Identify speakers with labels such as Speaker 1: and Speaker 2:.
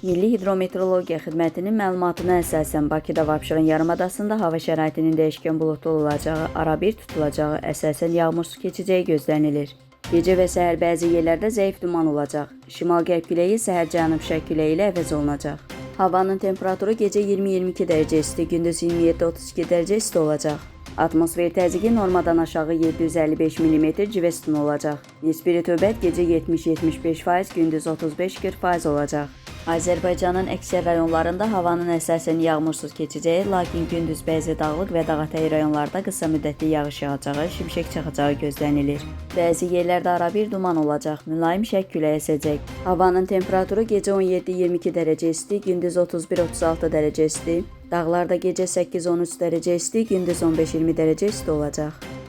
Speaker 1: Milli Hidrometeorologiya Xidmətinin məlumatına əsasən Bakıda və Abşeron yarımadasında hava şəraitinin dəyişkən buludlu olacağı, arabir tutulacağı, əsasən yağmursuz keçəcəyi gözlənilir. Gecə və səhər bəzi yerlərdə zəif duman olacaq. Şimal-qərb küləyi səhər-cənub şərq küləyi ilə əvəz olunacaq. Havanın temperaturu gecə 20-22 dərəcə isti, gündüz 27-32 dərəcə isti olacaq. Atmosfer təzyiqi normadan aşağı 755 mm civə sütunu olacaq. Nisbi rütubət gecə 70-75%, gündüz 35-40% olacaq. Azərbaycanın əksər rayonlarında havanın əsasən yağmursuz keçəcəyi, lakin gündüz bəzi dağlıq və dağətəyi rayonlarda qısa müddətli yağış yağacağı, şimşək çaxacağı gözlənilir. Bəzi yerlərdə arabir duman olacaq, mülayim şərq küləyi əsəcək. Havanın temperaturu gecə 17-22 dərəcə isti, gündüz 31-36 dərəcə isti. Dağlarda gecə 8-13 dərəcə isti, gündüz 15-20 dərəcə isti olacaq.